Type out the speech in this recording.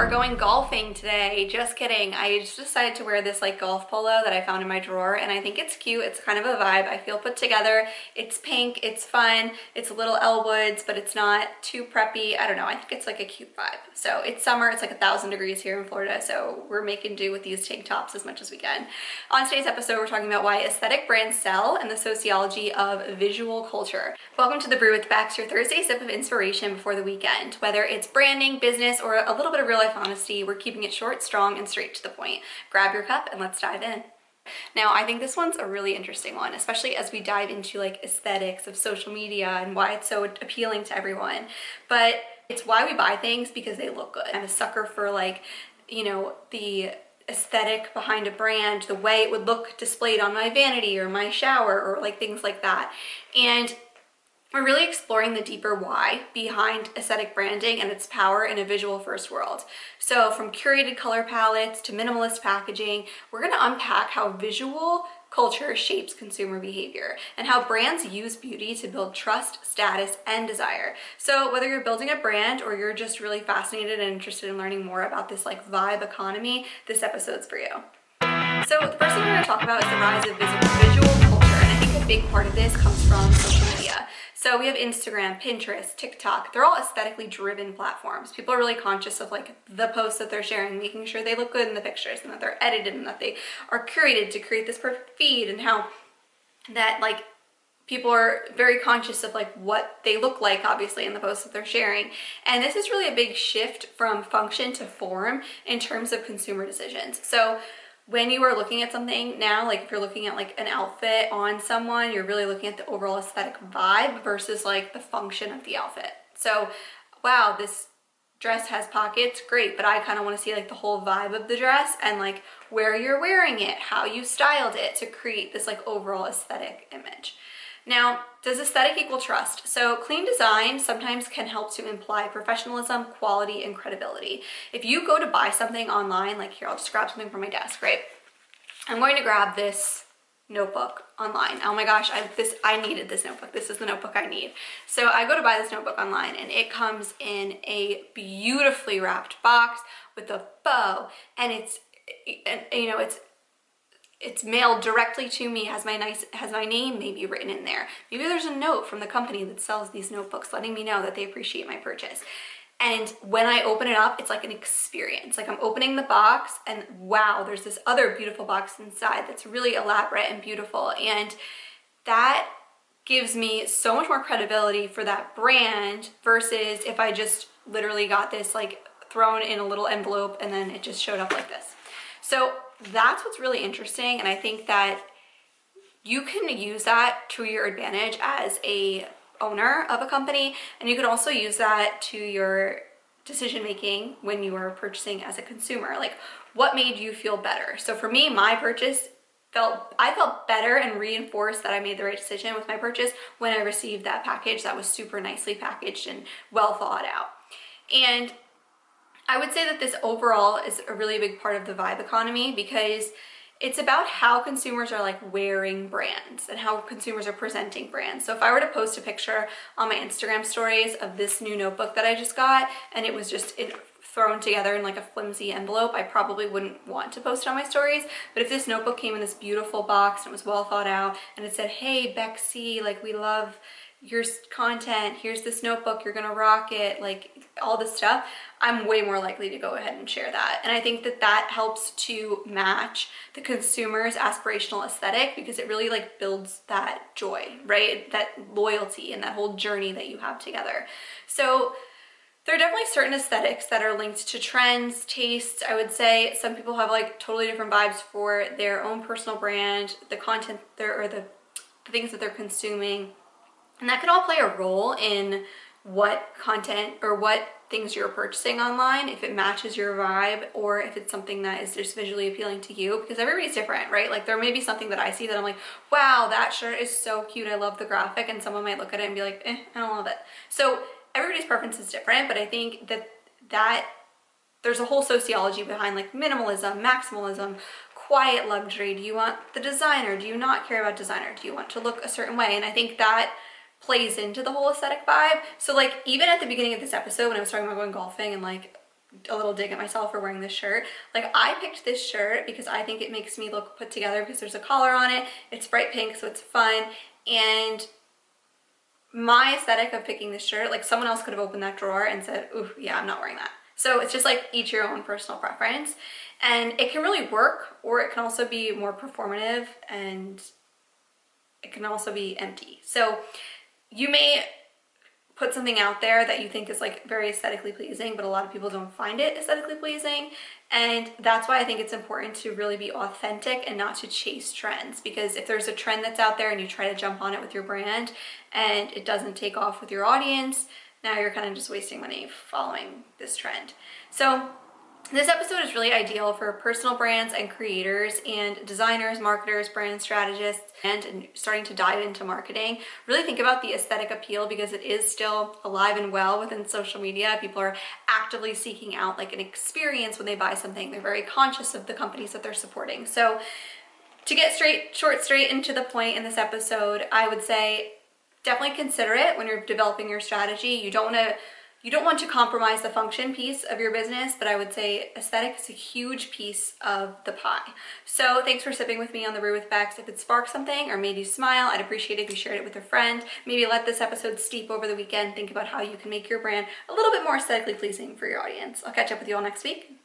are going golfing today. Just kidding. I just decided to wear this like golf polo that I found in my drawer, and I think it's cute. It's kind of a vibe. I feel put together. It's pink, it's fun, it's a little Elle Woods, but it's not too preppy. I don't know. I think it's like a cute vibe. So it's summer. It's like 1,000 degrees here in Florida, so we're making do with these tank tops as much as we can. On today's episode, we're talking about why aesthetic brands sell and the sociology of visual culture. Welcome to The Brew with Bex, your Thursday sip of inspiration before the weekend. Whether it's branding, business, or a little bit of real life honesty, we're keeping it short, strong, and straight to the point. Grab your cup and let's dive in. Now, I think this one's a really interesting one, especially as we dive into like aesthetics of social media and why it's so appealing to everyone. But it's why we buy things, because they look good. I'm a sucker for like, you know, the aesthetic behind a brand, the way it would look displayed on my vanity or my shower or like things like that. And we're really exploring the deeper why behind aesthetic branding and its power in a visual first world. So from curated color palettes to minimalist packaging, we're going to unpack how visual culture shapes consumer behavior and how brands use beauty to build trust, status, and desire. So whether you're building a brand or you're just really fascinated and interested in learning more about this like vibe economy, this episode's for you. So the first thing we're going to talk about is the rise of visual culture, and I think a big part of this comes from social media. So we have Instagram, Pinterest, TikTok. They're all aesthetically driven platforms. People are really conscious of like the posts that they're sharing, making sure they look good in the pictures and that they're edited and that they are curated to create this perfect feed, and how that like people are very conscious of like what they look like, obviously, in the posts that they're sharing. And this is really a big shift from function to form in terms of consumer decisions. So when you are looking at something now, like if you're looking at like an outfit on someone, you're really looking at the overall aesthetic vibe versus like the function of the outfit. So, wow, this dress has pockets, great, but I kind of want to see like the whole vibe of the dress and like where you're wearing it, how you styled it to create this like overall aesthetic image. Now, does aesthetic equal trust? So clean design sometimes can help to imply professionalism, quality, and credibility. If you go to buy something online, like here, I'll just grab something from my desk, right? I'm going to grab this notebook online. Oh my gosh, I needed this notebook. This is the notebook I need. So I go to buy this notebook online, and it comes in a beautifully wrapped box with a bow, and it's mailed directly to me, has my name maybe written in there. Maybe there's a note from the company that sells these notebooks letting me know that they appreciate my purchase. And when I open it up, it's like an experience. Like I'm opening the box and wow, there's this other beautiful box inside that's really elaborate and beautiful. And that gives me so much more credibility for that brand versus if I just literally got this like thrown in a little envelope and then it just showed up like this. So that's what's really interesting, and I think that you can use that to your advantage as a owner of a company, and you can also use that to your decision making when you are purchasing as a consumer. Like, what made you feel better? So for me, my purchase I felt better and reinforced that I made the right decision with my purchase when I received that package that was super nicely packaged and well thought out. And I would say that this overall is a really big part of the vibe economy, because it's about how consumers are like wearing brands and how consumers are presenting brands. So if I were to post a picture on my Instagram stories of this new notebook that I just got, and it was just thrown together in like a flimsy envelope, I probably wouldn't want to post it on my stories. But if this notebook came in this beautiful box and it was well thought out and it said, hey, Bexy, like we love your content, here's this notebook, you're gonna rock it, like all this stuff, I'm way more likely to go ahead and share that. And I think that that helps to match the consumer's aspirational aesthetic, because it really like builds that joy, right? That loyalty and that whole journey that you have together. So there are definitely certain aesthetics that are linked to trends, tastes. I would say some people have like totally different vibes for their own personal brand, the content or the things that they're consuming. And that can all play a role in what content or what things you're purchasing online, if it matches your vibe or if it's something that is just visually appealing to you, because everybody's different, right? Like there may be something that I see that I'm like, wow, that shirt is so cute, I love the graphic, and someone might look at it and be like, I don't love it. So everybody's preference is different, but I think that there's a whole sociology behind like minimalism, maximalism, quiet luxury. Do you want the designer? Do you not care about designer? Do you want to look a certain way? And I think that plays into the whole aesthetic vibe. So like even at the beginning of this episode when I was talking about going golfing and like a little dig at myself for wearing this shirt. Like, I picked this shirt because I think it makes me look put together because there's a collar on it. It's bright pink, so it's fun. And my aesthetic of picking this shirt, like someone else could have opened that drawer and said, ooh, yeah, I'm not wearing that. So it's just like each your own personal preference. And it can really work, or it can also be more performative, and it can also be empty. So you may put something out there that you think is like very aesthetically pleasing, but a lot of people don't find it aesthetically pleasing. And that's why I think it's important to really be authentic and not to chase trends, because if there's a trend that's out there and you try to jump on it with your brand and it doesn't take off with your audience, now you're kind of just wasting money following this trend. So this episode is really ideal for personal brands and creators and designers, marketers, brand strategists, and starting to dive into marketing. Really think about the aesthetic appeal, because it is still alive and well within social media. People are actively seeking out like an experience when they buy something. They're very conscious of the companies that they're supporting. So to get straight into the point in this episode, I would say definitely consider it when you're developing your strategy. You don't want to compromise the function piece of your business, but I would say aesthetic is a huge piece of the pie. So thanks for sipping with me on the Brew with Bex. If it sparked something or made you smile, I'd appreciate it if you shared it with a friend. Maybe let this episode steep over the weekend. Think about how you can make your brand a little bit more aesthetically pleasing for your audience. I'll catch up with you all next week.